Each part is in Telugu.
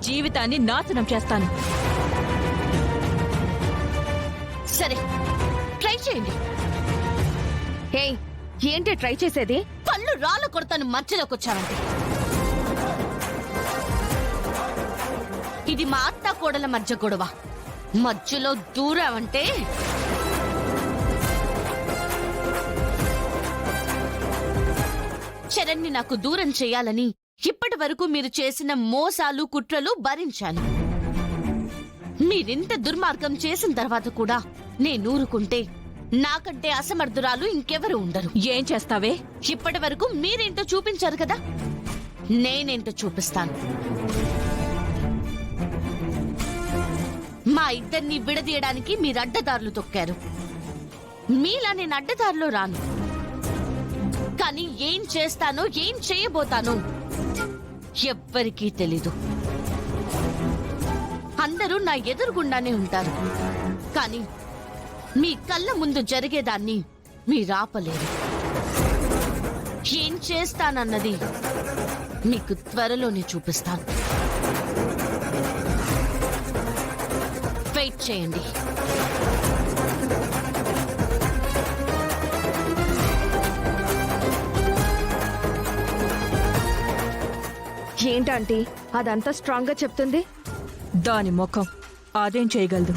జీవితాన్ని నాశనం చేస్తాను. సరే, ట్రై చేయండి. హే, ఏంటి ట్రై చేసేది? పళ్ళు రాళ్ళు కొడతాను మధ్యలోకి వచ్చావంటే. ఇది మా అత్త కోడల మధ్య గొడవ. మధ్యలో దూరావంటే చరణ్ని నాకు దూరం చేయాలని ఇప్పటి వరకు మీరు చేసిన మోసాలు కుట్రలు భరించాను. మీరింత దుర్మార్గం చేసిన తర్వాత కూడా నేనూరుకుంటే నాకంటే అసమర్థురాలు ఇంకెవరు ఉండరు. ఏం చేస్తావే? ఇప్పటి వరకు మీరేంటో చూపించారు కదా, నేనేంటో చూపిస్తాను. మా ఇద్దరిని విడదీయడానికి మీరు అడ్డదారులు తొక్కారు. మీలా నేను అడ్డదారిలో రాను. కానీ ఏం చేస్తానో ఏం చేయబోతానో ఎవ్వరికీ తెలీదు. అందరూ నా ఎదురుగుండానే ఉంటారు, కానీ మీ కళ్ళ ముందు జరిగేదాన్ని మీరాపలేరు. ఏం చేస్తానన్నది మీకు త్వరలోనే చూపిస్తాను. వెయిట్ చేయండి. ఏంటంటీ అదంతా స్ట్రాంగ్ గా చెప్తుంది? దాని ముఖం అదేం చేయగలదు?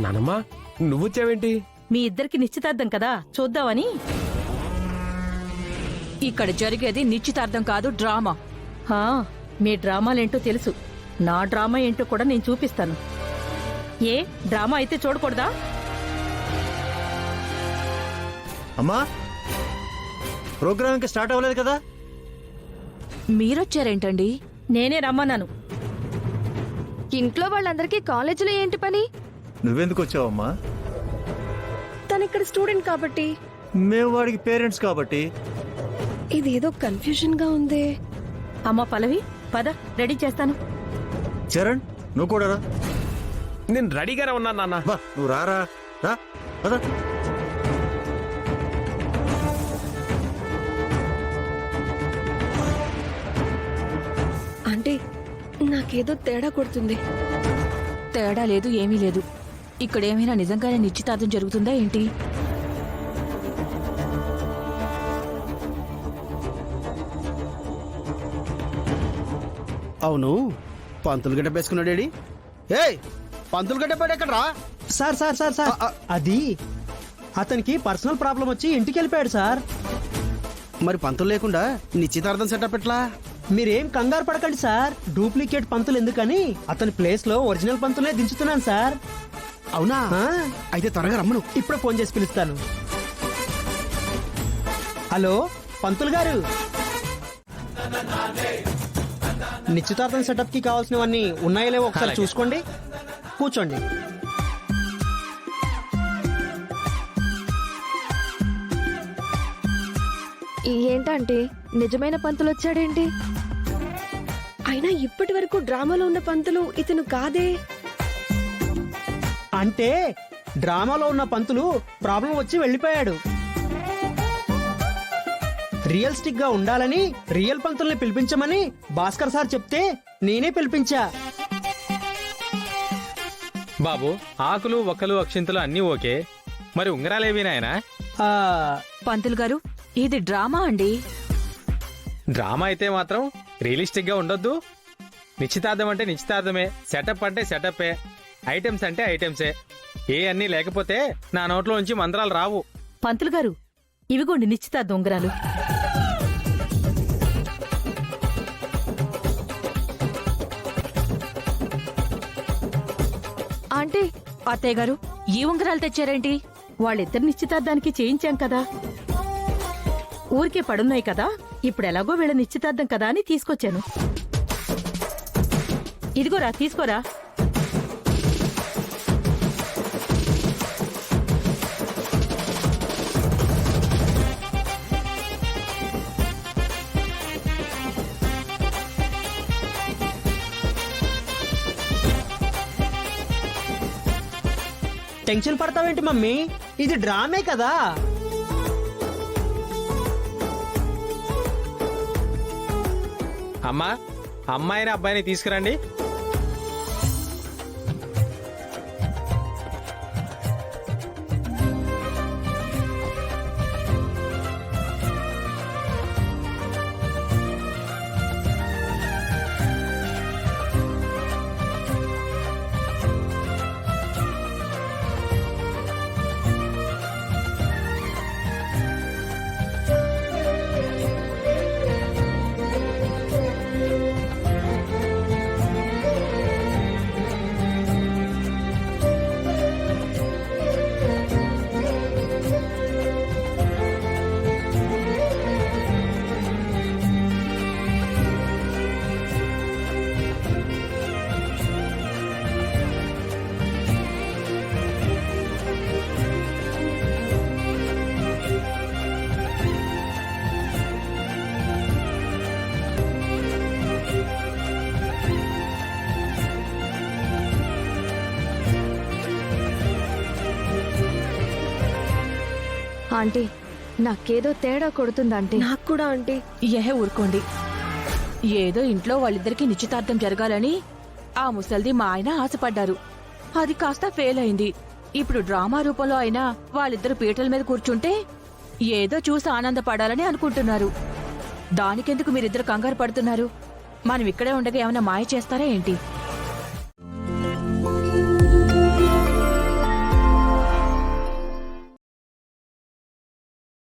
నానమ్మా, నువ్వొచ్చావేంటి? మీ ఇద్దరికి నిశ్చితార్థం కదా, చూద్దామని. ఇక్కడ జరిగేది నిశ్చితార్థం కాదు, డ్రామా. హా, మీ డ్రామాలేంటో తెలుసు. నా డ్రామా ఏంటో కూడా నేను చూపిస్తాను. ఏ డ్రామా అయితే చూడకూడదా? అమ్మా, ప్రోగ్రామ్ ఇంకా స్టార్ట్ అవ్వలేదు కదా? మీరొచ్చారేంటండి? నేనే రమ్మన్నాను. ఇంట్లో వాళ్ళందరికీ కాలేజీలో ఏంటి పని? నువ్వెందుకు వచ్చావమ్మా? తనిక్కడ స్టూడెంట్ కాబట్టి. మేము వాడికి పేరెంట్స్ కాబట్టి. ఇదేదో కన్ఫ్యూజన్ గా ఉంది. అమ్మా పల్లవి, పద, రెడీ చేస్తాను. చరణ్, నువ్వు కూడా రా. నేను రెడీగానే ఉన్నాను నాన్న. బా, నువ్వు రారా, రా పద. అంటే నాకేదో తేడా కొడుతుంది. తేడా లేదు, ఏమీ లేదు. ఇక్కడేమైనా నిజంగానే నిశ్చితార్థం జరుగుతుందా ఏంటి? అవును, పంతులు గడ్డ వేసుకున్నాడేడి? ఏయ్, పంతులు గడ్డ పేడ ఎక్కడ్రా? సార్ సార్ సార్ సార్ అది అతనికి పర్సనల్ ప్రాబ్లం వచ్చి ఇంటికి వెళ్ళిపోయాడు సార్. మరి పంతులు లేకుండా నిశ్చితార్థం సెటప్ ఎట్లా? మీరేం కంగారు పడకండి సార్, డూప్లికేట్ పంతులు ఎందుకని అతని ప్లేస్ లో ఒరిజినల్ పంతులే దించుతున్నాను సార్. అవునా? ఆ, అయితే త్వరగా రమ్మను. ఇప్పుడే ఫోన్ చేసి పిలుస్తాను. హలో పంతులు గారు, నిశ్చితార్థం సెటప్ కి కావాల్సినవన్నీ ఉన్నాయో లేవో ఒకసారి చూసుకోండి. కూర్చోండి. ఏంటంటే నిజమైన పంతులు వచ్చాడేంటి? అయినా ఇప్పటి వరకు డ్రామాలో ఉన్న పంతులు ఇతను కాదే. అంటే డ్రామాలో ఉన్న పంతులు ప్రాబ్లం వచ్చి వెళ్ళిపోయాడు. రియలిస్టిక్ గా ఉండాలని రియల్ పంతుల్ని పిలిపించమని భాస్కర్ సార్ చెప్తే నేనే పిలిపించా. బాబు, ఆకులు ఒక్కలు అక్షింతలు అన్నీ ఓకే, మరి ఉంగరాలేవి నాయనా? ఆ, పంతులు గారు, ఇది డ్రామా అండి. డ్రామా అయితే మాత్రం రియలిస్టిక్ గా ఉండొద్దు. నిశ్చితార్థం అంటే నిశ్చితార్థమే, సెటప్ అంటే సెటప్పే, ఐటమ్స్ అంటే ఐటమ్సే. ఏ అన్నీ లేకపోతే నా నోట్లో నుంచి మంత్రాలు రావు. పంతులు గారు, ఇవిగోండి నిశ్చితార్థం ఉంగరాలు. ఆంటీ, అత్తయ్య గారు, ఈ ఉంగరాలు తెచ్చారేంటి? వాళ్ళిద్దరు నిశ్చితార్థానికి చేయించాం కదా, ఊరికే పడున్నాయి కదా, ఇప్పుడు ఎలాగో వీళ్ళ నిశ్చితార్థం కదా అని తీసుకొచ్చాను. ఇదిగోరా, తీసుకోరా. టెన్షన్ పడతావేంటి మమ్మీ, ఇది డ్రామే కదా. అమ్మా, అమ్మాయిని అబ్బాయిని తీసుకురండి. ఆంటీ నాకేదో తేడా కొడుతుంది ఆంటీ. నాకు కూడా ఆంటీ. ఊరుకోండి. ఏదో ఇంట్లో వాళ్ళిద్దరికి నిశ్చితార్థం జరగాలని ఆ ముసల్ది మా ఆయన ఆశపడ్డారు. అది కాస్త ఫెయిల్ అయింది. ఇప్పుడు డ్రామా రూపంలో అయినా వాళ్ళిద్దరు పీటల మీద కూర్చుంటే ఏదో చూసి ఆనందపడాలని అనుకుంటున్నారు. దానికెందుకు మీరిద్దరు కంగారు పడుతున్నారు? మనం ఇక్కడే ఉండగా ఏమైనా మాయ చేస్తారా ఏంటి?